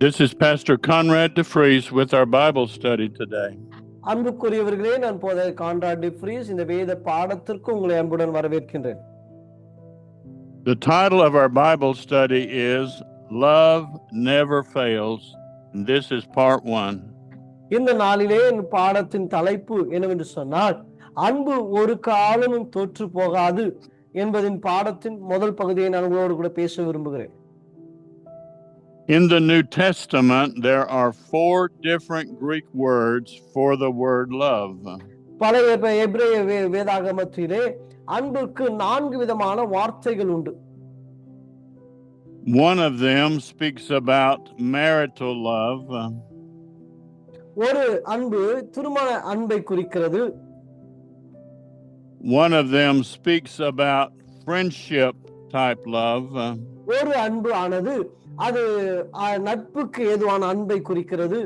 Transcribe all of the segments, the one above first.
This is Pastor Conrad DeFries with our Bible study today. அன்புக்குரியவர்களே, நான் போதகர் கான்ராட் டிஃப்ரீஸ் இந்த வேத பாடத்திற்கு உங்களை அன்புடன் வரவேற்கின்றேன். The title of our Bible study is Love Never Fails. And this is part 1. இந்த நாளிலே இந்த பாடத்தின் தலைப்பு என்னவென்று சொன்னால், அன்பு ஒரு காலமும் தோற்று போகாது என்பதின் பாடத்தின் முதல் பகுதியை நான் உங்களோடு கூட பேச விரும்புகிறேன். In the New Testament, there are 4 different Greek words for the word love. பழைய எபிரேய வேதாகமத்திலே அன்புக்கு 4 விதமான வார்த்தைகள் உண்டு. One of them speaks about marital love. ஒரு அன்பு திருமண அன்பை குறிக்கிறது. One of them speaks about friendship type love. ஒரு அன்பு ஆனது அது நட்புக்கு ஏதுவான அன்பை குறிக்கிறது.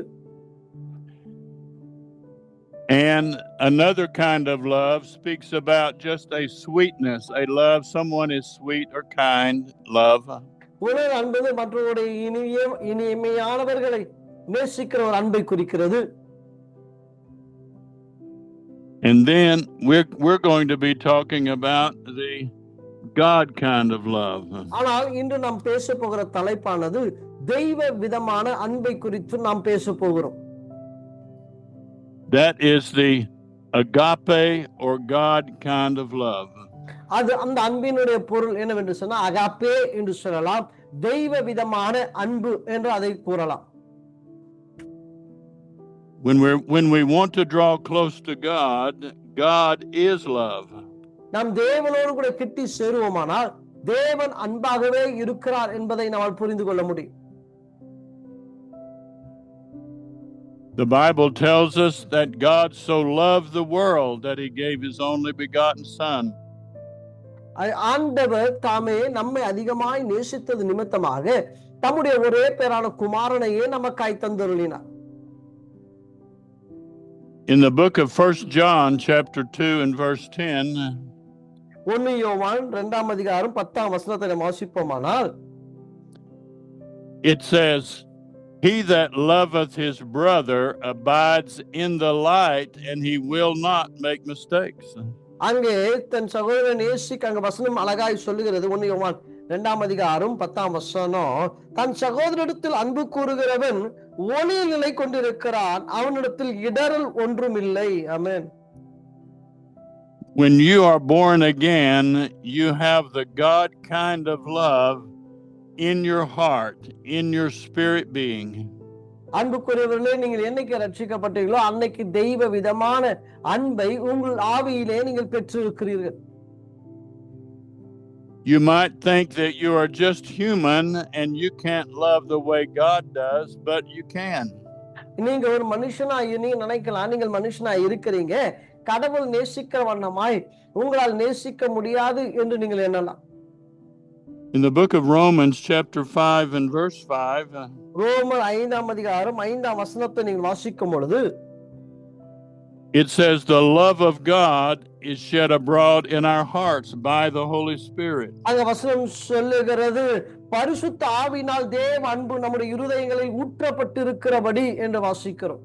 And another kind of love speaks about just a sweetness, a love someone is sweet or kind love. ஒரு அன்பு மற்றவருடைய இனிமையானவர்களை நேசிக்கிற ஒரு அன்பை குறிக்கிறது. And then we're going to be talking about the God kind of love. ஆனால் இன்று நாம் பேச போகிற தலைப்பானது தெய்வ விதமான அன்பை குறித்து நாம் பேச போகிறோம். That is the agape or God kind of love. அது அந்த அன்பினுடைய பொருள் என்னவென்று சொன்னால் அகாப்பே என்று சொல்லலாம், தெய்வ விதமான அன்பு என்று அதை கூறலாம். When we want to draw close to God, God is love. நாம் தேவனோடு கூட கிட்டி சேருவோமானால் தேவன் அன்பாகவே இருக்கிறார் என்பதை நாம் புரிந்து கொள்ள முடியும். The Bible tells us that God so loved the world that he gave his only begotten son. ஆண்டவர் தாமே நம்மை அதிகமாய் நேசித்தது நிமித்தமாக தம்முடைய ஒரே பேரான குமாரனையே நமக்காய் தந்தருளினார். In the book of 1 John chapter 2 and verse 10, 1 யோவான் 2ஆம் அதிகாரம் 10ஆம் வசனத்தை வாசிப்போமானால், it says, he that loveth his brother abides in the light, and he will not make mistakes. அங்கே தன் சகோதரனை நேசிக்க அங்க வசனம் அழகாய் சொல்லுகிறது. 1 யோவான் 2ஆம் அதிகாரம் 10ஆம் வசனம், தன் சகோதரனிடத்தில் அன்பு கூறுகிறவன் ஒளியில் நிலை கொண்டிருக்கிறான், அவனிடத்தில் இடறல் ஒன்றும் இல்லை. ஆமென். When you are born again, you have the God kind of love in your heart, in your spirit being. அன்புக்குரியவர்களே, நீங்கள் என்னைக்கு ரட்சிக்கப்பட்டீர்களோ அன்னைக்கு தெய்வ விதமான அன்பை உங்கள் ஆவியிலே நீங்கள் பெற்றிருக்கிறீர்கள். You might think that you are just human and you can't love the way God does, but you can. நீங்க ஒரு மனுஷனாய் நீங்க நினைக்கலாம், நீங்கள் மனுஷனாய் இருக்கிறீங்க, கடவுள் நேசிக்கிற வண்ணமாய் உங்களால் நேசிக்க முடியாது என்று நீங்கள் எண்ணலாம். In the book of Romans chapter 5 and verse 5, ரோமர் 5ஆம் அதிகாரம் 5ஆம் வசனத்தை நீங்கள் வாசிக்கும் பொழுது, it says the love of God is shed abroad in our hearts by the Holy Spirit. அந்த வசனம் சொல்லுகிறது, பரிசுத்த ஆவியினால் தேவ அன்பு நம்முடைய இருதயங்களில் ஊற்றப்பட்டிருக்கிறபடி என்று வாசிக்கிறோம்.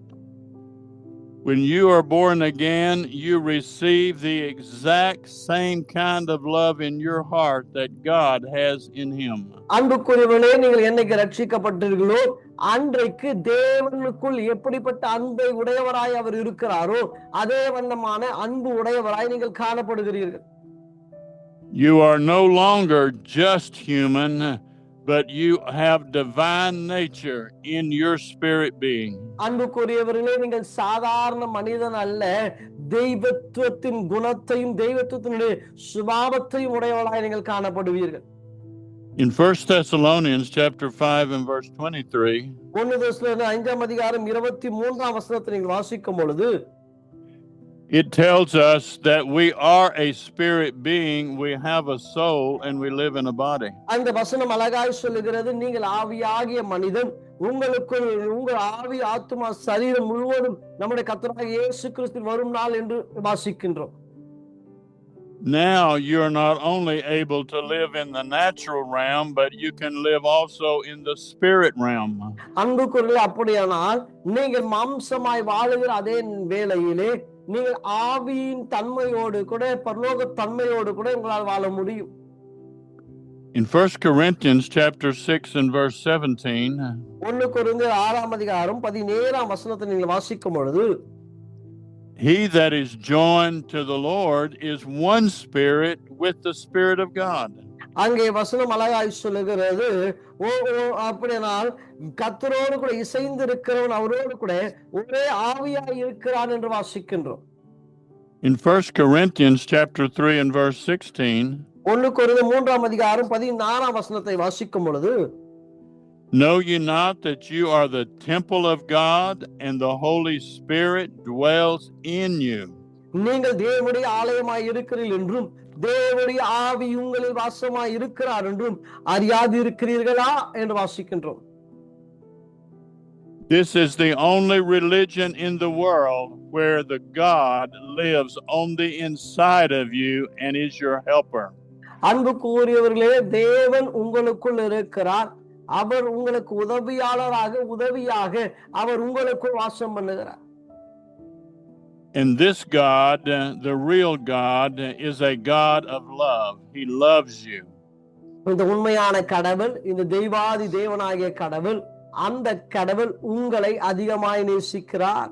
When you are born again, you receive the exact same kind of love in your heart that God has in him. அன்புக்குரியவர்களே, நீங்கள் என்னைக்கு ரட்சிக்கப்பட்டீர்களோ அன்றைக்கு தேவனுக்குள் எப்படிப்பட்ட அன்பை உடையவராய் அவர் இருக்கிறாரோ அதே வண்ணமான அன்பு உடையவராய் நீங்கள் காணப்படுகிறீர்கள். You are no longer just human, but you have divine nature in your spirit being. அன்புக்குரியவர்களே, நீங்கள் சாதாரண மனிதன் அல்ல, தெய்வத்துவத்தின் குணத்தையும் தெய்வத்துவத்தினுடைய சுபாவத்தையும் உடையவராய் நீங்கள் காணப்படுவீர்கள். In 1 Thessalonians chapter 5 and verse 23, 1 தெசலோனிக்கேயர் 5ஆம் அதிகாரம் 23ஆம் வசனத்தை நீங்கள் வாசிக்கும் பொழுது it tells us that we are a spirit being, we have a soul, and we live in a body. அந்த வசனம் அழகாய் சொல்லுகிறது, நீங்கள் ஆவியாகிய மனிதன், உங்களுக்குள் உங்கள் ஆவி ஆத்துமா சரீரம் முழுவதும் நம்முடைய கர்த்தராகிய இயேசு கிறிஸ்து வரும் நாள் என்று வாசிக்கின்றோம். Now you're not only able to live in the natural realm, but you can live also in the spirit realm. அன்புக்குள்ளே அப்படியானால் நீங்கள் மாம்சமாய் வாழுகிற அதே வேளையிலே நீங்கள் ஆவியின் தன்மையோடு கூட பரலோக தன்மையோடு கூட உங்களால் வாழ முடியும். In 1 Corinthians chapter 6 and verse 17, 1 கொரிந்தியர் 6ஆம் அதிகாரம் 17ஆம் வசனத்தை நீங்கள் வாசிக்கும் பொழுது he that is joined to the Lord is one spirit with the Spirit of God. அங்கே வசனம் அழகாய் சொல்லுகிறது, அப்படினால் கர்த்தரோடு கூட இசைந்து இருக்கிறவன் அவரோடு கூட ஒரே ஆவியாய் இருக்கிறான் என்று வாசிக்கின்றோம். In 1 Corinthians chapter 3 and verse 16, 1 கொரிந்தியர் 3ஆம் அதிகாரம் 16ஆம் வசனத்தை வாசிக்கும் பொழுது know ye not that you are the temple of God and the Holy Spirit dwells in you? நீங்கள் தேவனுடைய ஆலயமாய் இருக்கிறீர்கள் என்றும் தேவனுடைய ஆவி உங்களில் வாசமாய் இருக்கிறார் என்றும் அறியாது இருக்கிறீர்களா என்று வாசிக்கின்றோம். This is the only religion in the world where the God lives on the inside of you and is your helper. அன்பு கூறியவர்களே, தேவன் உங்களுக்குள் இருக்கிறார், அவர் உங்களுக்கு உதவியாக அவர் உங்களுக்குள் வாசம் பண்ணுகிறார். And this God, the real God, is a God of love. He loves you. இந்த உண்மையான கடவுள், இந்த தெய்வாதி தேவனாகிய கடவுள், அந்த கடவுள் உங்களை அதிகமாய் நேசிக்கிறார்.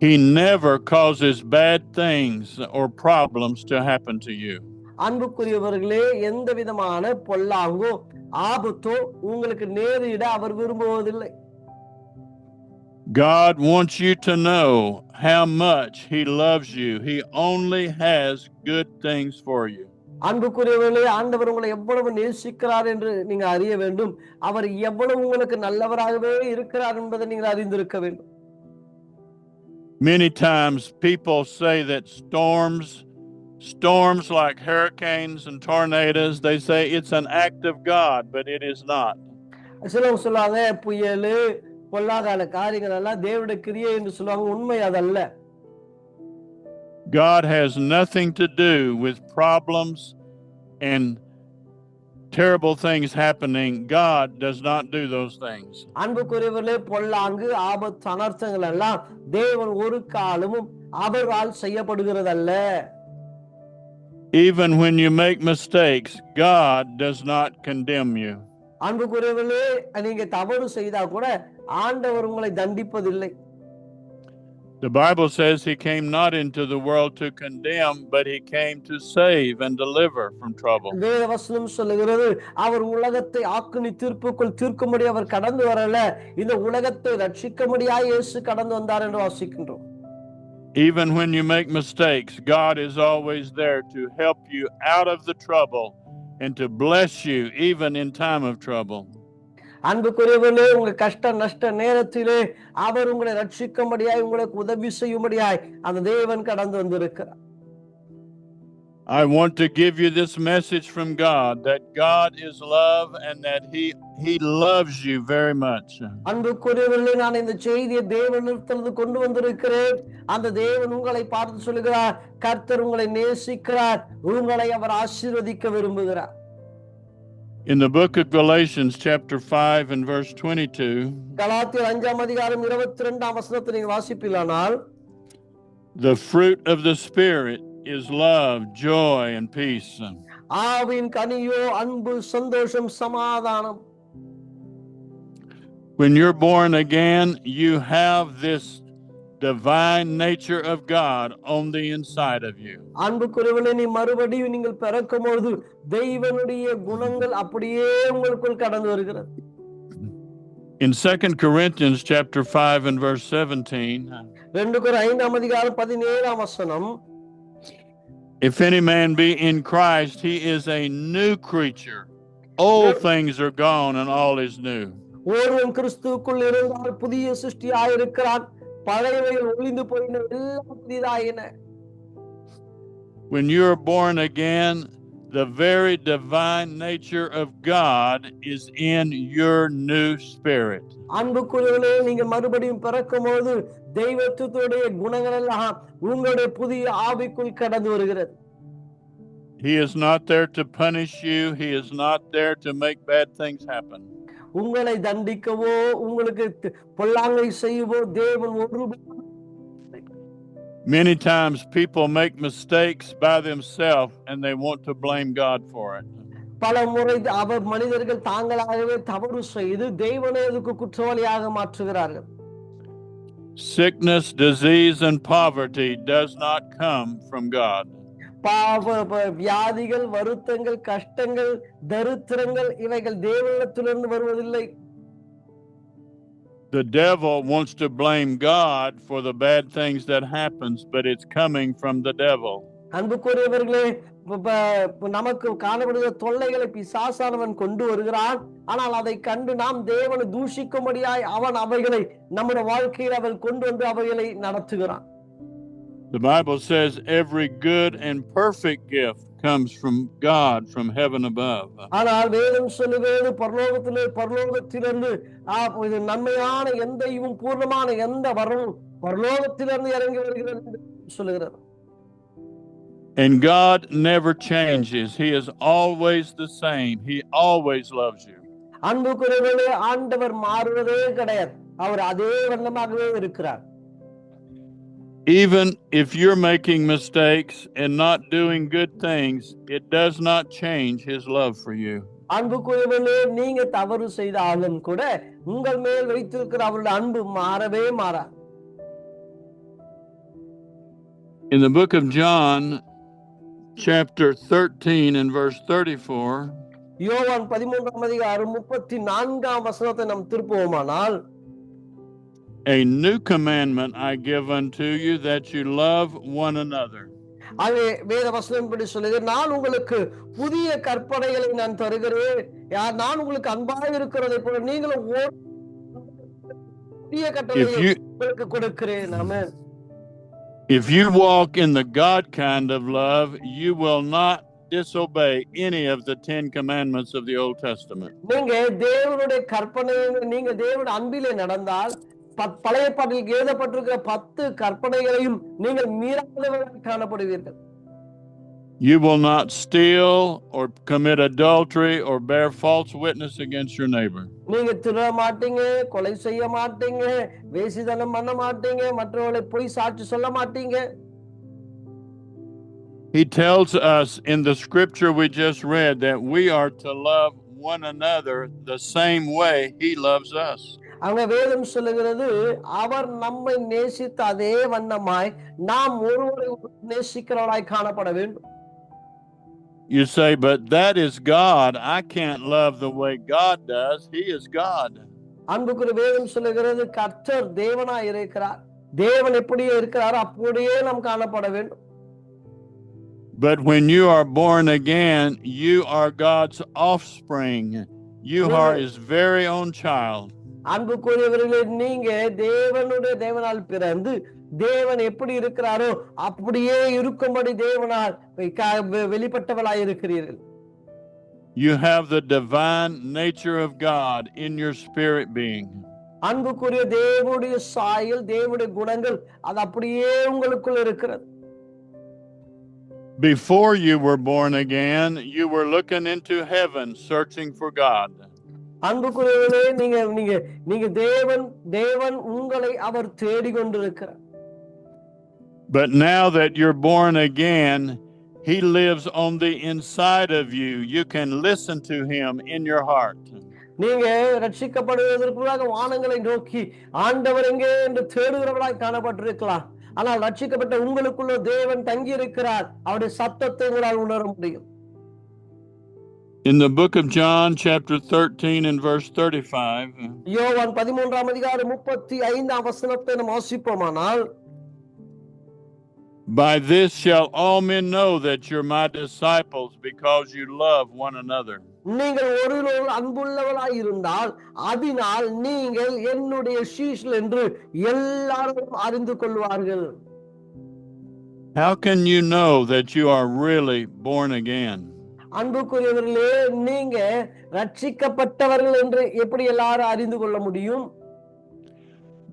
He never causes bad things or problems to happen to you. அன்புக்குரியவர்களே, எந்த விதமான பொல்லாங்கோ ஆபத்தோ உங்களுக்கு நேரிட அவர் விரும்புவதில்லை. God wants you to know how much he loves you. He only has good things for you. அன்புக்குரியவர்களே, ஆண்டவர் உங்களை எவ்வளவு நேசிக்கிறார் என்று நீங்க அறிய வேண்டும். அவர் எவ்வளவு உங்களுக்கு நல்லவராகவே இருக்கிறார் என்பதை நீங்கள் அறிந்திருக்க வேண்டும். Many times people say that storms like hurricanes and tornadoes, they say it's an act of God, but it is not. சிலர் சொல்லுவாங்க, புயல் பொல்லாத காரியங்கள் எல்லாம் தேவனுடைய கிரியை என்று சொல்லுவாங்க. உண்மை அதல்ல. God has nothing to do with problems and terrible things happening. God does not do those things. அன்புக்குரியவர்களே, பொல்லாங்கு ஆபத்து அனர்த்தங்கள் எல்லாம் தேவன் ஒரு காலமும் அவரால் செய்யப்படுகிறதல்ல. Even when you make mistakes, God does not condemn you. அன்புக்குரியவர்களே, நீங்க தவறு செய்தா கூட ஆண்டவர் உங்களை தண்டிப்பதில்லை. The Bible says he came not into the world to condemn, but he came to save and deliver from trouble. வேத வசனம் சொல்லுகிறது, அவர் உலகத்தை ஆக்கினி தீர்ப்புக்குள் தீர்க்கும்படி அவர் கடந்து வரல, இந்த உலகத்தை ரட்சிக்கும்படியாய் இயேசு கடந்து வந்தார் என்று வாசிக்கின்றோம். Even when you make mistakes, God is always there to help you out of the trouble and to bless you even in time of trouble. அன்புக்குரியவர்களே, உங்க கஷ்ட நஷ்ட நேரத்திலே அவர் உங்களை ரட்சிக்கும்படியாய் உங்களுக்கு உதவி செய்யும்படியாய் அந்த தேவன் கடந்து வந்திருக்கிறார். I want to give you this message from God, that God is love and that he loves you very much. அன்புக்குரியவர்களே, நான் இந்த செய்தியை தேவனிடத்திலிருந்து கொண்டு வந்திருக்கிறேன். அந்த தேவன் உங்களை பார்த்து சொல்லுகிறார், கர்த்தர் உங்களை நேசிக்கிறார், உங்களை அவர் ஆசீர்வதிக்க விரும்புகிறார். In the book of Galatians chapter 5 and verse 22, கலாத்தியர் 5ஆம் அதிகாரம் 22ஆம் வசனத்தை நீங்கள் வாசிப்பீர்களானால், the fruit of the Spirit is love, joy, and peace. ஆவியின் கனியோ அன்பு, சந்தோஷம், சமாதானம். When you're born again, you have this divine nature of God on the inside of you. அன்புக்குரியவனே, நீ மறுபடியும் நீங்கள் பிறக்கும்போது தெய்வனுடைய குணங்கள் அப்படியே உங்களுக்குள் கடந்து வருகிறது. In 2 Corinthians chapter 5 and verse 17, 2 கொரிந்தியர் 5ஆம் அதிகாரம் 17ஆம் வசனம், if any man be in Christ, he is a new creature. Old things are gone and all is new. ஒருவன் கிறிஸ்துவுக்குள் இருந்தால் புதிய சிருஷ்டியாயிருக்கிறான், பழையவைகள் ஒளிந்து போயின, எல்லாம் புதிதாயின. When you're born again, the very divine nature of God is in your new spirit. அன்புக்குரியவர்களே, நீங்க மறுபடியும் பிறக்கும்போது தெய்வத்துவத்துடைய குணங்கள் எல்லாம் உங்களுடைய புதிய ஆவிக்குள் கடந்து வருகிறது. He is not there to punish you. He is not there to make bad things happen. உங்களை தண்டிக்கவோ உங்களுக்கு பொல்லாங்கை செய்யவோ தேவன் ஒரு. Many times people make mistakes by themselves and they want to blame God for it. பல முறை அவர் மனிதர்கள் தாங்களாகவே தவறு செய்து தேவனை அதுக்கு குற்றவாளியாக மாற்றுகிறார்கள். Sickness, disease, and poverty does not come from God. வியாதிகள், வருத்தங்கள், கஷ்டங்கள், தரித்திரங்கள் இவைகள் தேவனிடத்திலிருந்து வருவதில்லை. The devil wants to blame God for the bad things that happens, but it's coming from the devil. அன்புக்குரியவர்களே, நமக்கு காணப்படுகிற தொல்லைகளை பிசாசானவன் கொண்டு வருகிறான். ஆனால் அதை கண்டு நாம் தேவனை தூஷிக்கும்படியாய் அவன் அவைகளை நம்முடைய வாழ்க்கையில் அவன் கொண்டு வந்து அவைகளை நடத்துகிறான். The Bible says every good and perfect gift comes from God from heaven above. ஆனால் வேதம் சொல்லுகிறது பரலோகத்திலிருந்து நன்மையான எந்த ஈவும் பூர்ணமான எந்த வரமும் பரலோகத்திலிருந்து இறங்கி வருகிறது என்று சொல்லுகிறது. And God never changes. He is always the same. He always loves you. அன்புக்குரியவர்களே, ஆண்டவர் மாறுவதே கிடையாது. அவர் அதே வண்ணமாகவே இருக்கிறார். Even if you're making mistakes and not doing good things, it does not change His love for you. அன்புக்குரியவர்களே, நீங்க தவறு செய்தாலும் கூட உங்கள் மேல் வைத்திருக்கிற அவருடைய அன்பு மாறவே மாறாது. In the book of John, chapter 13 and verse 34, யோவான் 13ஆம் அதிகாரம் 34ஆம் வசனத்தை நாம் திருப்புவோமானால், a new commandment I give unto you, that you love one another. ஆகவே வேத வசனம்படி சொல்லுகிறது, நான் உங்களுக்கு புதிய கற்பனைகளை நான் தருகிறேன், நான் உங்களுக்கு அன்பாக இருக்கிறதை போல நீங்களும் புதிய கட்டளையை உங்களுக்கு கொடுக்கிறேன். ஆமென். If you walk in the God kind of love, you will not disobey any of the 10 commandments of the Old Testament. நீங்க தேவனுடைய கற்பனையை, நீங்க தேவனுடைய அன்பிலே நடந்தால் பழைய பாட்டில் எழுதப்பட்டிருக்கிற 10 கற்பனைகளையும் நீங்கள் மீறாதவர்களாக காணப்படுவீர்கள். You will not steal or commit adultery or bear false witness against your neighbor. நீங்க திருட மாட்டீங்க, கொலை செய்ய மாட்டீங்க, வேசித்தனம் பண்ண மாட்டீங்க, மற்றவர்களை பொய் சாட்சி சொல்ல மாட்டீங்க. He tells us in the scripture we just read that we are to love one another the same way He loves us. அங்க வேதம் சொல்லுகிறது, அவர் நம்மை நேசித்த அதே வண்ணமாய் நாம் ஒருவரை நேசிக்கிறவராய் காணப்பட வேண்டும். You say, but that is God. I can't love the way God does. He is God. அன்புக்குரிய வேதம் சொல்லுகிறது, கர்த்தர் தேவனாய் இருக்கிறார். தேவன் எப்படியே இருக்கிறாரோ அப்படியே நாம் காணப்பட வேண்டும். But when you are born again, you are God's offspring. You are His very own child. அன்புக்குரியவர்களே, நீங்க தேவனால் பிறந்து தேவன் எப்படி இருக்கிறாரோ அப்படியே இருக்கும்படி தேவனால் வெளிப்பட்டவளாய் இருக்கிறீர்கள். You have the divine nature of God in your spirit being. அன்புக்குரிய தேவனுடைய சாயல், தேவனுடைய குணங்கள் அது அப்படியே உங்களுக்குள் இருக்கிறது. Before you were born again, you were looking into heaven searching for God. அன்புக்குரியவர்களே, நீங்க தேவன் உங்களை அவர் தேடி கொண்டிருக்கிறார். But now that you're born again, He lives on the inside of you. You can listen to Him in your heart. நீங்க ரட்சிக்கப்படுவதற்குள்ளாக வானங்களை நோக்கி ஆண்டவர் எங்கே என்று தேடுகிறவர்களாய் காணப்பட்டிருக்கலாம். ஆனால் ரட்சிக்கப்பட்ட உங்களுக்குள்ள தேவன் தங்கி இருக்கிறார். அவருடைய சத்தத்தை உங்களால் உணர முடியும். In the book of John, chapter 13 and verse 35, யோவான் 13ஆம் அதிகாரம் 35ஆம் வசனத்தை நாம் வாசிப்போமானால், By this shall all men know that you're my disciples, because you love one another. நீங்கள் ஒருவரோடு அன்புள்ளவளாய் இருந்தால் அதனால் நீங்கள் என்னுடைய சீஷர்கள் என்று எல்லாரும் அறிந்து கொள்வார்கள். How can you know that you are really born again? அன்புக்குரியவர்களே, நீங்க ரட்சிக்கப்பட்டவர்கள் என்று எப்படி எல்லாரும் அறிந்து கொள்ள முடியும்?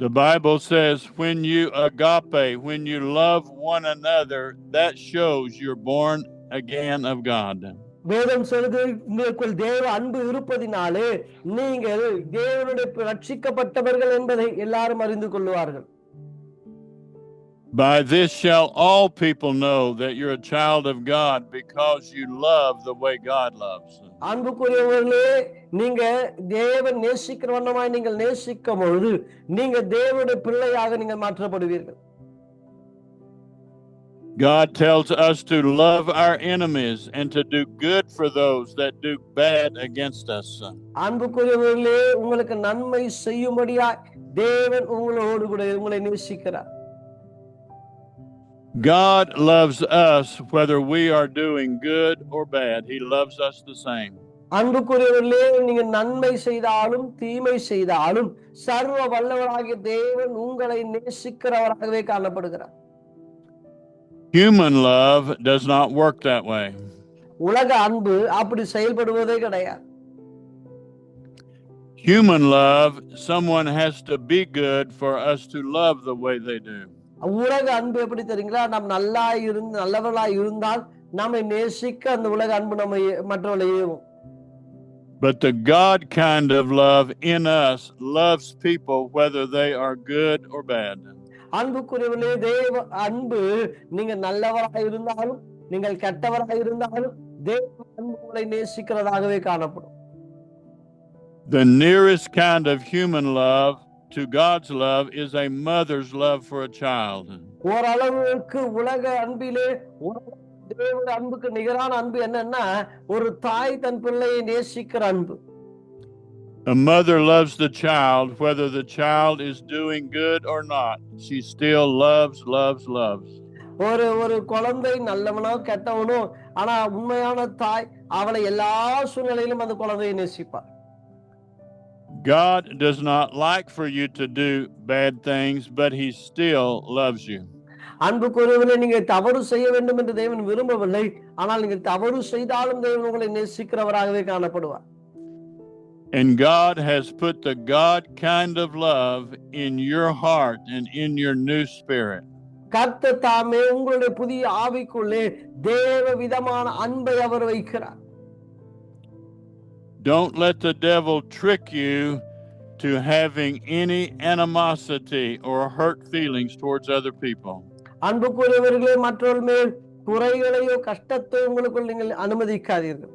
The Bible says when you agape, when you love one another, that shows you're born again of God. வேதம் சொல்லுது, உங்களுக்குள் தேவ அன்பு இருப்பதினாலே நீங்கள் தேவனுடைய ரட்சிக்கப்பட்டவர்கள் என்பதை எல்லாரும் அறிந்து கொள்வார்கள். By this shall all people know that you're a child of God, because you love the way God loves. அன்புக்குரியவர்களே, நீங்க தேவன் நேசிக்கிற வண்ணமாய் நீங்கள் நேசிக்கும் பொழுது நீங்க தேவனுடைய பிள்ளையாக நீங்கள் மாற்றப்படுவீர்கள். God tells us to love our enemies and to do good for those that do bad against us. அன்புக்குரியவர்களே, உங்களுக்கு நன்மை செய்யும்படியாய் தேவன் உங்களோடு கூட உங்களை நேசிக்கிறார். God loves us whether we are doing good or bad. He loves us the same. அன்புக்குரியவர்களே, நீங்க நன்மை செய்தாலும் தீமை செய்தாலும் சர்வ வல்லவராகிய தேவன் உங்களை நேசிக்கிறவராகவே காணப்படுகிறார். Human love does not work that way. உலக அன்பு அப்படி செயல்படுவதே கிடையாது. Human love, someone has to be good for us to love the way they do. உலக அன்பு எப்படி தெரியுங்களா? நாம் நல்லவர்களாய் இருந்தால் நம்மை நேசிக்க அந்த உலக அன்பு நம்ம மற்றவர்களை ஏவும். But the God kind of love in us loves people whether they are good or bad. அன்புக்குரியவர்களே, தேவ அன்பு நீங்க நல்லவராக இருந்தாலும் நீங்கள் கெட்டவராக இருந்தாலும் தேவ அன்பு உங்களை நேசிக்கிறதாகவே காணப்படும். The nearest kind of human love to God's love is a mother's love for a child. ஓரளவுக்கு உலக அன்பிலே தேவனுடைய அன்புக்கு நிகரான அன்பு என்னன்னா ஒரு தாய் தன் பிள்ளையை நேசிக்கிற அன்பு. A mother loves the child whether the child is doing good or not. She still loves. ஒரு குழந்தை நல்லவனோ கெட்டவனோ, ஆனா உண்மையான தாய் அவளை எல்லா சூழ்நிலையிலும் அந்த குழந்தையை நேசிப்பார். God does not like for you to do bad things, but he still loves you. அன்புக்குரியவர்களே, நீங்க தவறு செய்ய வேண்டும் என்று தேவன் விரும்பவில்லை, ஆனால் நீங்கள் தவறு செய்தாலும் தேவன் உங்களை நேசிக்கிறவராகவே காணப்படுவார். And God has put the God kind of love in your heart and in your new spirit. கர்த்தர் தாமே உங்களுடைய புதிய ஆவிக்குள்ளே தேவ விதமான அன்பை அவர் வைக்கிறார். Don't let the devil trick you to having any animosity or hurt feelings towards other people. அன்புக்குரியவர்களே, மற்றவர்கள் மேல் குறைகளையோ கஷ்டத்தை உங்களுக்குள் நீங்கள் அனுமதிக்காதீர்கள்.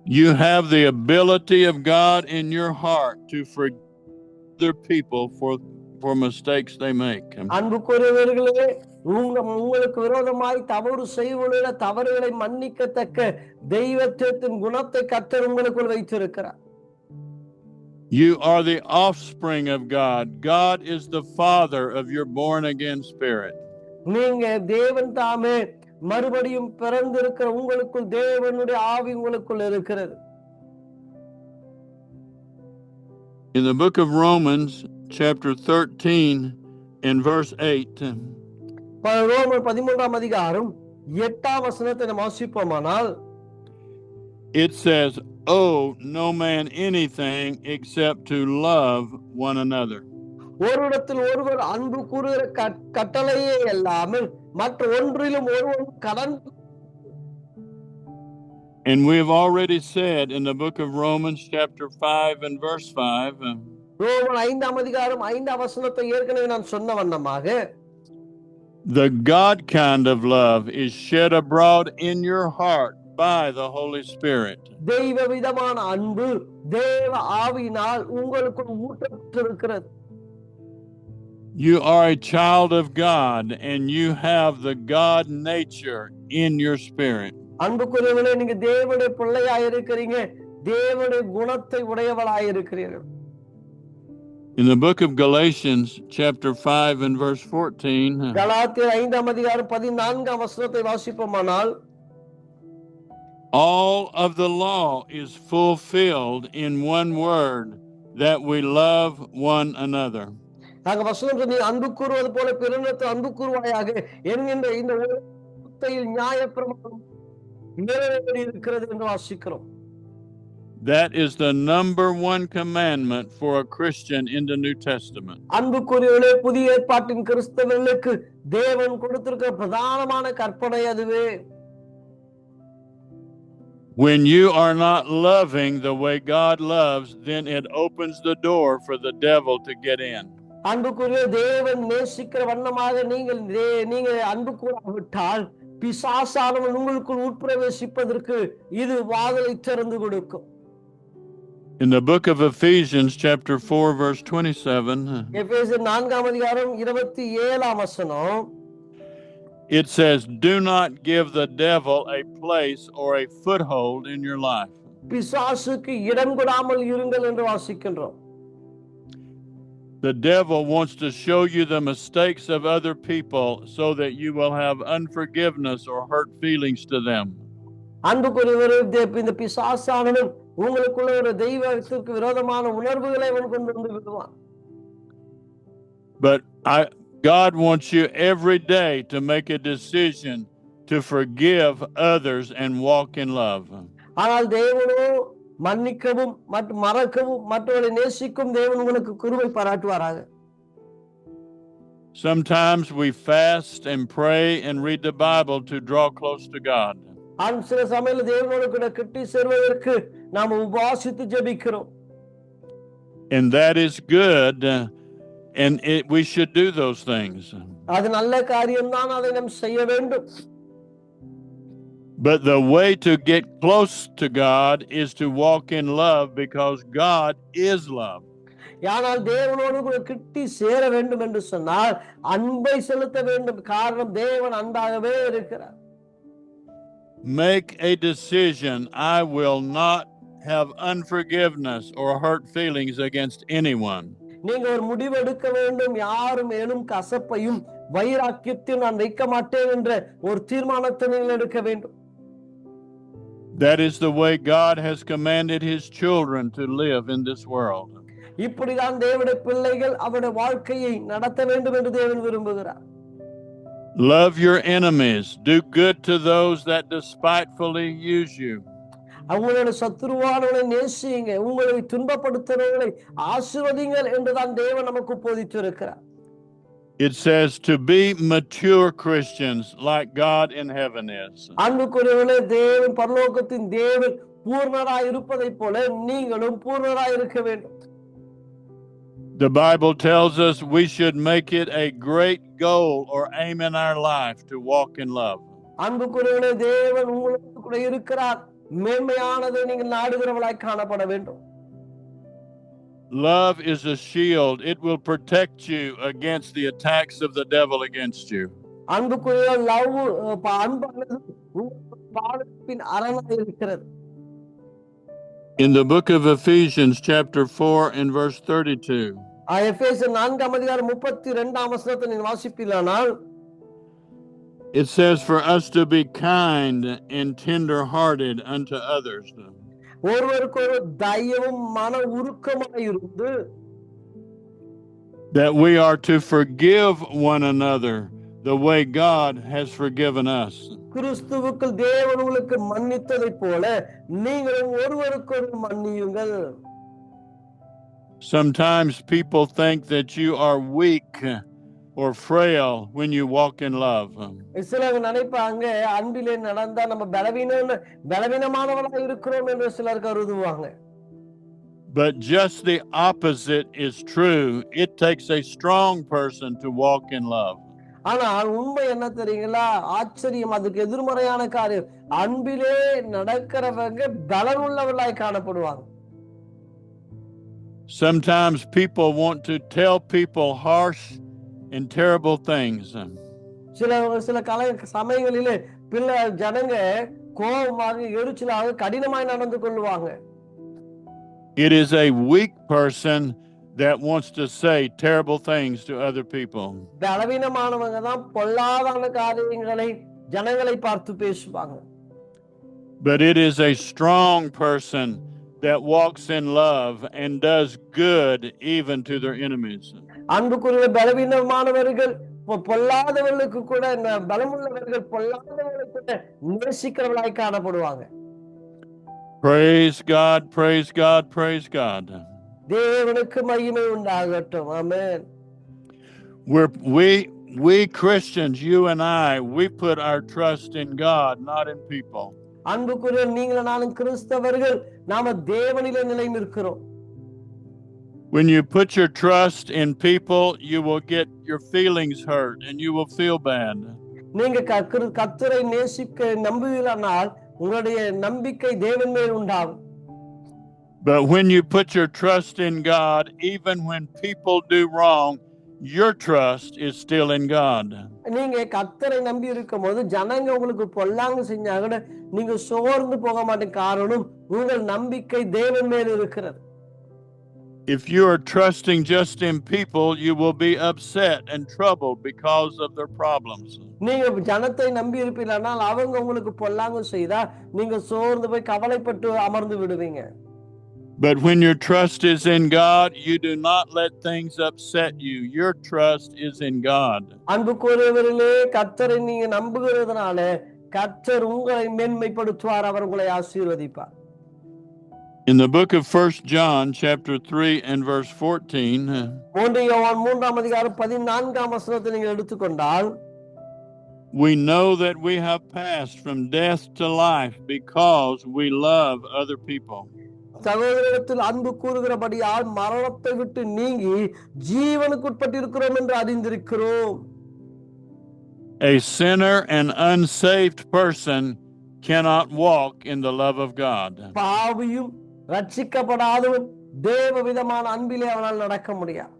You have the ability of God in your heart to forgive other people for mistakes they make. அன்புக்குரியவர்களே, உங்களுக்கு விரோதமாய் தவறு செய்வதில் தவறுகளை மன்னிக்கத்தக்க தெய்வத்தின் குணத்தை கர்த்தர் உங்களுக்குள் வைத்திருக்கிறார். You are the offspring of God. God is the father of your born again spirit. நீங்க தேவன் தாமே மறுபடியும் பிறந்திருக்கிற உங்களுக்குள் தேவனுடைய ஆவி உங்களுக்குள் இருக்கிறது. In the book of Romans, chapter 13 and verse 8. ரோமர் 13ஆம் அதிகாரம் 8ஆம் வசனத்தை நாம் வாசிப்போமானால், it says, "Owe no man anything except to love one another." ஒருவரிடத்தில் ஒருவர் அன்பு கூறுகிற கட்டளையே அல்லாமல் மற்ற ஒன்றிலும் ஒருவன் கடன். And we have already said in the book of Romans chapter 5 and verse 5. ரோமர் 5ஆம் அதிகாரம் 5ஆம் வசனத்தை ஏற்கனவே நான் சொன்ன வண்ணமாக, the God kind of love is shed abroad in your heart by the Holy Spirit. தெய்வ விதமான அன்பு தேவ ஆவியினால் உங்களுக்குள் ஊற்றப்பட்டிருக்கிறது. You are a child of God and you have the God nature in your spirit. அன்புக்குரியவர்களே, நீங்க தேவனுடைய பிள்ளையாய் இருக்கிறீங்க, தேவனுடைய குணத்தை உடையவளாய் இருக்கிறீர்கள். In the book of Galatians, chapter 5 and verse 14, கலாத்தியர் 5ஆம் அதிகாரம் 14ஆம் வசனத்தை வாசிப்போமானால், all of the law is fulfilled in one word, that we love one another. நாங்க வசனம் சொல்லி அன்பு கூறுவது போல பிறனிடத்தில் அன்பு கூறுவாயாக என்கின்ற இந்த வார்த்தையில் நியாயப்பிரமாணம் நிறைவேறி இருக்கிறது என்று வாசிக்கிறோம். That is the number one commandment for a Christian in the New Testament. அன்புக்குரியவர்களே, புதிய ஏற்பாட்டின் கிறிஸ்தவர்களுக்கு தேவன் கொடுத்திருக்கிற பிரதானமான கற்பனை அதுவே. When you are not loving the way God loves, then it opens the door for the devil to get in. அன்புக்குரிய தேவன் நேசிக்கிற வண்ணமாக நீங்கள் அன்பு கூறாவிட்டால் பிசாசானவன் உங்களுக்குள் உட்பிரவேசிப்பதற்கு இது வாசலை திறந்து கொடுக்கும். In the book of Ephesians, chapter 4, verse 27, எபேசியர் 4ஆம் அதிகாரம் 27ஆம் வசனம், it says, "Do not give the devil a place or a foothold in your life." பிசாசுக்கு இடம் கொடாமல் இருங்கள் என்று வாசிக்கின்றோம். The devil wants to show you the mistakes of other people so that you will have unforgiveness or hurt feelings to them. அன்புக்குரியவரே, இந்த பிசாசானவன் உங்களுக்குள்ள ஒரு தெய்வத்திற்கு விரோதமான உணர்வுகளை அவன் கொண்டு வந்து விடுவான். But God wants you every day to make a decision to forgive others and walk in love. ஆனால் தேவனோ மன்னிக்கவும் மற்றும் மறக்கவும் மற்றவரை நேசிக்கும் தேவன் உங்களுக்கு கிருபை பாராட்டுவாராக. Sometimes we fast and pray and read the Bible to draw close to God. சில சமயத்தில் தேவனோடு கூட கிட்டி சேர்வதற்கு நாம் உபவாசித்து ஜெபிக்கிறோம். And that is good, and we should do those things. அது நல்ல காரியம்தான், அதை நாம் செய்ய வேண்டும். But the way to get close to God is to walk in love, because God is love. ஆனால் தேவனோடு கூட கிட்டி சேர வேண்டும் என்று சொன்னால் அன்பை செலுத்த வேண்டும். காரணம், தேவன் அன்பாகவே இருக்கிறார். Make a decision. I will not have unforgiveness or hurt feelings against anyone. நீங்க ஒரு முடிவு எடுக்க வேண்டும். யாரும் மேலும் கசப்பையும் வைராக்கியத்தையும் நான் வைக்க மாட்டேன் என்ற ஒரு தீர்மானத்தை நீங்கள் எடுக்க வேண்டும். That is the way God has commanded his children to live in this world. இப்படிதான் தேவனுடைய பிள்ளைகள் அவருடைய வாழ்க்கையை நடத்த வேண்டும் என்று தேவன் விரும்புகிறார். Love your enemies. Do good to those that despitefully use you. அவங்களோட சத்துருவானவர்களை நேசியுங்க, உங்களை துன்பப்படுத்துகிறவர்களை ஆசீர்வதிங்கள் என்றுதான் தேவன் நமக்கு போதித்திருக்கிறார். It says to be mature Christians like God in heaven is. அன்புக்குரியவர்களே, தேவன் பரலோகத்தின் தேவன் பூர்ணராய் இருப்பதைப் போல நீங்களும் பூர்ணராய் இருக்க வேண்டும். The Bible tells us we should make it a great goal or aim in our life to walk in love. அன்புக்குரியவர்களே, தேவன் உங்களோடு கூட இருக்கிறார். மேன்மையானதை நீங்கள் நாடுகிறவர்களாய் காணப்பட வேண்டும். Love is a shield. It will protect you against the attacks of the devil against you. அன்புக்குரிய அன்பானது பாதுகாப்பின் அரணாய் இருக்கிறது. In the book of Ephesians, chapter 4 and verse 32, எபேசியர் 4ஆம் அதிகாரம் 32ஆம் வசனத்தை நீங்கள் வாசிப்பீர்களானால், it says for us to be kind and tender-hearted unto others. ஒருவருக்கு ஒரு தயவும் மன உருக்கமாய் இருந்து, that we are to forgive one another the way God has forgiven us. கிறிஸ்துவுக்குள் தேவன் உங்களுக்கு மன்னித்ததைப் போல நீங்களும் ஒருவருக்கொரு மன்னியுங்கள். Sometimes people think that you are weak or frail when you walk in love. சிலர் நினைப்பாங்க, அன்பிலே நடந்தா நம்ம பலவீனமானவர்களா இருக்கிறோம் என்று சிலர் கருதுவாங்க. But just the opposite is true. It takes a strong person to walk in love. ஆனால் உண்மை என்ன தெரியுங்களா? ஆச்சரியம், அதுக்கு எதிர்மறையான காரியம். அன்பிலே நடக்கிறவங்க பலனுள்ளவர்களாய் காணப்படுவாங்க. Sometimes people want to tell people harsh and terrible things. சில சமயங்களிலே ஜனங்க கோபமாக எரிச்சலாக கடினமாய் நடந்து கொள்வாங்க. It is a weak person that wants to say terrible things to other people. பலவீனமானவங்க தான் பொல்லாதான காரியங்களை ஜனங்களை பார்த்து பேசுவாங்க. But it is a strong person that walks in love and does good even to their enemies. அன்புக்குரிய பலவீனமானவர்கள் பொல்லாதவர்களுக்கு கூட பலமுள்ளவர்கள் பொல்லாதவர்களை கூட நேசிக்கிறவர்களாய் காணப்படுவாங்க. Praise God, praise God, praise God. தேவனுக்கு மகிமை உண்டாகட்டும். ஆமென். We Christians, you and I, we put our trust in God, not in people. அன்புக்குரிய நீங்களும் நானும் கிறிஸ்தவர்கள், நாம தேவனிலே நிலை நிற்கிறோம். When you put your trust in people, you will get your feelings hurt and you will feel bad. நீங்க கர்த்தரை நேசிக்க நம்புவீர்களானால் உங்களுடைய நம்பிக்கை தேவன் மேல் உண்டாகும். But when you put your trust in God, even when people do wrong, your trust is still in God. நீங்க கர்த்தரை நம்பி இருக்கும்போது ஜனங்க உங்களுக்கு பொல்லாங்கு செஞ்சா கூட நீங்க சோர்ந்து போக மாட்டீங்க. காரணம் உங்கள் நம்பிக்கை தேவன் மேல் இருக்கிறது. If you are trusting just in people, you will be upset and troubled because of their problems. நீங்க ஜனத்தை நம்பி இருப்பீர்களானால் அவங்க உங்களுக்கு பொல்லாங்கு செய்தா நீங்க சோர்ந்து போய் கவலைப்பட்டு அமர்ந்து விடுவீங்க. But when your trust is in God, you do not let things upset you. Your trust is in God. அன்புக்குரியவர்களே, கர்த்தரை நீங்க நம்புகிறதுனால கர்த்தர் உங்களை மேன்மைப்படுத்துவார், அவர் உங்களை ஆசீர்வதிப்பார். In the book of 1 John chapter 3 and verse 14, 3 யோவான் 3ஆம் அதிகாரம் 14ஆம் வசனத்தை நீங்கள் எடுத்துக்கொண்டால், we know that we have passed from death to life because we love other people. சகோதரத்தில் அன்பு கூறுகிறபடியால் மரணத்தை விட்டு நீங்கி ஜீவனுக்கு உட்பட்டிருக்கிறோம் என்று அறிந்திருக்கிறோம். A sinner and unsaved person cannot walk in the love of God. பாவியும் ரட்சிக்கப்படாதவன் தேவ விதமான அன்பிலே அவனால் நடக்க முடியாது.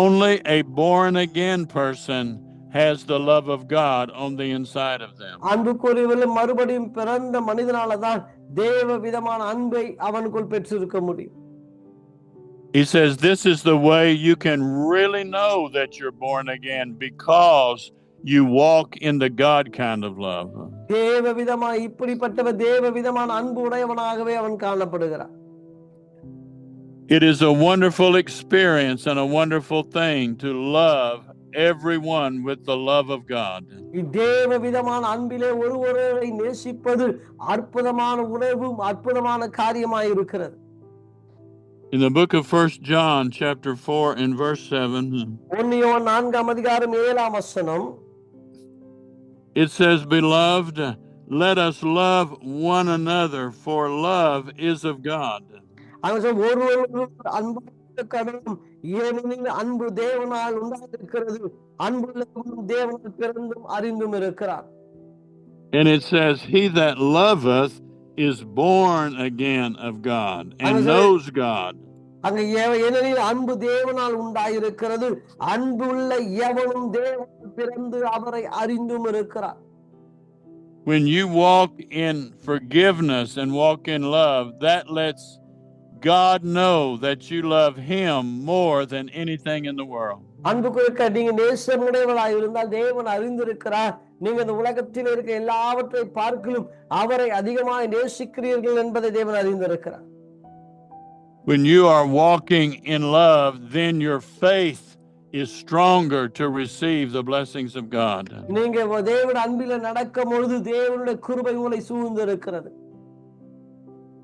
Only a born again person has the love of God on the inside of them. அன்புக்குரியவர்களே, மறுபடியும் பிறந்த மனிதனால தான் தேவ விதமான அன்பை அவனுக்குள் பெற்றிருக்க முடியும். He says this is the way you can really know that you're born again, because you walk in the God kind of love. தேவ விதமான இப்படிப்பட்டவர் தேவ விதமான அன்பு உடையவனாகவே அவன் காணப்படுகிறான். It is a wonderful experience and a wonderful thing to love everyone with the love of God. தேவ விதமான அன்பிலே ஒருவரை நேசிப்பது அற்புதமான உணர்வும் அற்புதமான காரியமாய் இருக்கிறது. In the book of 1 John chapter 4 and verse 7, 1 யோவான் 4ஆம் அதிகாரம் 7ஆம் வசனம், it says, "Beloved, let us love one another, for love is of God." ஒருவருக்கு அன்பு கடனும், ஏனெனில் அன்பு தேவனால் உண்டாயிருக்கிறது, அன்புள்ளவனும் தேவனால் பிறந்தும் அறிந்தும் இருக்கிறார். And it says, "He that loveth is born again of God and knows God." அங்க ஏனெனில் அன்பு தேவனால் உண்டாயிருக்கிறது, அன்புள்ள எவனும் தேவனால் பிறந்து அவரை அறிந்தும் இருக்கிறார். When you walk in forgiveness and walk in love, that lets God know that you love Him more than anything in the world. அன்புக்குரிய நீங்க நேசமுடையவராய் இருந்தால் தேவன் அறிந்திருக்கிறார், நீங்க இந்த உலகத்தில் இருக்க எல்லாவற்றை பார்க்கலும் அவரை அதிகமாக நேசிக்கிறீர்கள் என்பதை தேவன் அறிந்திருக்கிறார். When you are walking in love, then your faith is stronger to receive the blessings of God. நீங்க தேவனுடைய அன்பிலே நடக்கும் பொழுது தேவனுடைய கிருபை உங்களை சூழ்ந்து இருக்கிறது.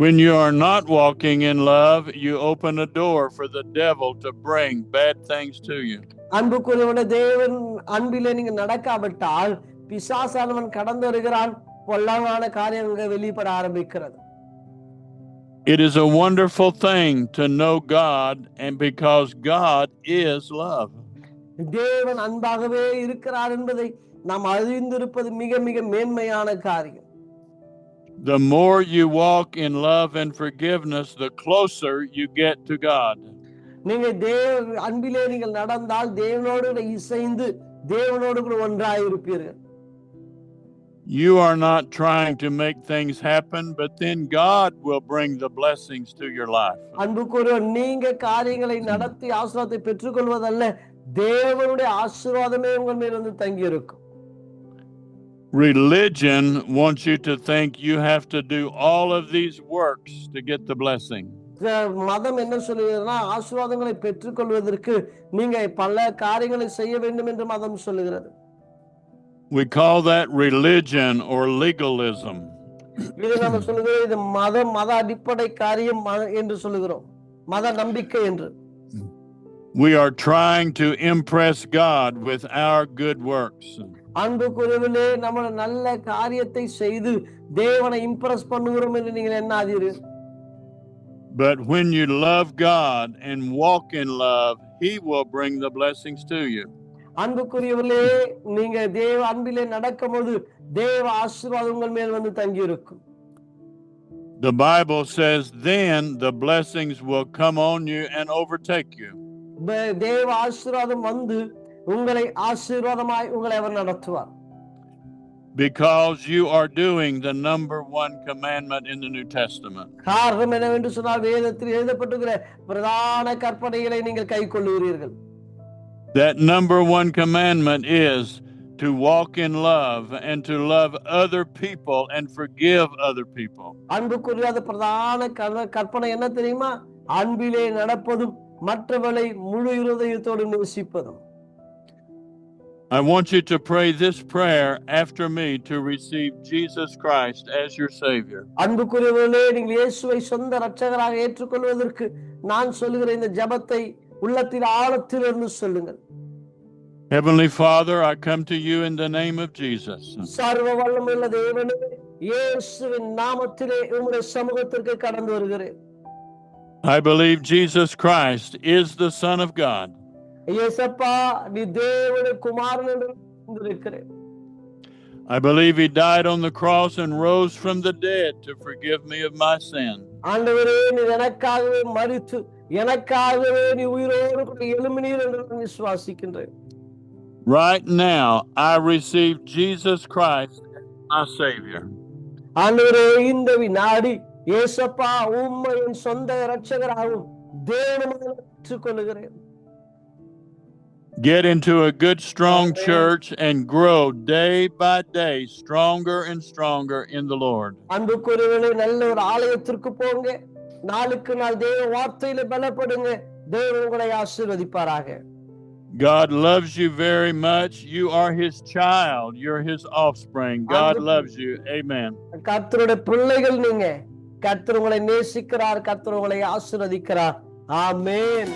When you are not walking in love, you open a door for the devil to bring bad things to you. அன்புக்குரியவனே, தேவன் அன்பிலே நீங்க நடக்காவிட்டால் பிசாசானவன் கடந்து வருகிறான், பொல்லாங்கான காரியங்கள் வெளிப்பட ஆரம்பிக்கிறது. It is a wonderful thing to know God, and because God is love. தேவன் அன்பாகவே இருக்கிறார் என்பதை நாம் அறிந்திருப்பது மிக மிக மேன்மையான காரியம். The more you walk in love and forgiveness, the closer you get to God. நீங்க அன்பிலே நீங்கள் நடந்தால் தேவனோடு இசைந்து தேவனோடு கூட ஒன்றாய் இருப்பீர்கள். You are not trying to make things happen, but then God will bring the blessings to your life. அன்புக்குரியவர், நீங்க காரியங்களை நடத்தி ஆசீர்வாதத்தை பெற்றுக்கொள்வதல்ல, தேவனுடைய ஆசீர்வாதமே உங்கள் மேல் வந்து தங்கி இருக்கும். Religion wants you to think you have to do all of these works to get the blessing. மதம் என்ன சொல்லுகிறதுனா, ஆசீர்வாதங்களை பெற்றுக்கொள்வதற்கு நீங்க பல காரியங்களை செய்ய வேண்டும் என்று மதம் சொல்லுகிறது. We call that religion or legalism. இது நம்ம சொல்லுகிறோம், இது மத அடிப்படை காரியம் என்று சொல்லுகிறோம், மத நம்பிக்கை என்று. We are trying to impress God with our good works. அன்புக்குரியவர்களே, நம்ம நல்ல காரியத்தை செய்து தேவனை இம்ப்ரெஸ் பண்ணுகிறோம் என்று நீங்கள் எண்ணாதீர்கள். But when you love God and walk in love, He will bring the blessings to you. அன்புக்குரியவர்களே, நீங்க தேவ அன்பிலே நடக்கும்போது தேவ ஆசீர்வாதம் உங்கள் மேல் வந்து தங்கி இருக்கும். The Bible says, then the blessings will come on you and overtake you. தேவ ஆசீர்வாதம் வந்து உங்களை ஆசீர்வாதமாய் உங்களை அவர் நடத்துவார். Because you are doing the number one commandment in the New Testament. காரணம் என்னவென்று சொன்னால், வேதத்தில் எழுதப்பட்டிருக்கிற பிரதான கற்பனைகளை நீங்கள் கைக்கொள்ளுகிறீர்கள். That number one commandment is to walk in love and to love other people and forgive other people. அன்புக்குரிய பிரதான கற்பனை என்ன தெரியுமா? அன்பிலே நடப்பதும் மற்றவர்களை முழு இருதயத்தோடு நேசிப்பதும். I want you to pray this prayer after me to receive Jesus Christ as your Savior. அன்புக்குரியவர்களே, நீங்கள் இயேசுவை சொந்த இரட்சகராக ஏற்றுக்கொள்வதற்கு நான் சொல்லுகிற இந்த ஜெபத்தை உள்ளத்தின் ஆழத்திலிருந்து சொல்லுங்கள். Heavenly Father, I come to you in the name of Jesus. சர்வ வல்லமையுள்ள தேவனே, இயேசுவின் நாமத்திலே உம்முடைய சமூகத்திற்கு கடந்து வருகிறேன். I believe Jesus Christ is the Son of God. இயேசப்பா, நீ தேவனுடைய குமாரன் என்று நம்புகிறேன். I believe he died on the cross and rose from the dead to forgive me of my sin. ஆண்டவரே, நீ எனக்காகவே மரித்து எனக்காகவே நீ உயிரோடு கூட எழும்பினீர் என்று நான் விசுவாசிக்கின்றேன். Right now, I receive Jesus Christ as my Savior. ஆண்டவரே, இந்த வினாடி இயேசப்பா உம்மை என் சொந்த இரட்சகராகவும் தேவனுமாக ஏற்றுக்கொள்கிறேன். Get into a good, strong church and grow day by day stronger and stronger in the Lord. அன்புக்குரியவர்களே, நல்ல ஒரு ஆலயத்திற்கு போங்க, நாளுக்கு நாள் தேவ வார்த்தையில பலப்படுங்க. தேவன் உங்களை ஆசீர்வதிப்பாராக. God loves you very much. You are His child. You're His offspring. God loves you. Amen. கர்த்தருடைய பிள்ளைகள் நீங்க. கர்த்தர் உங்களை நேசிக்கிறார். கர்த்தர் உங்களை ஆசீர்வதிக்கிறார். ஆமென்.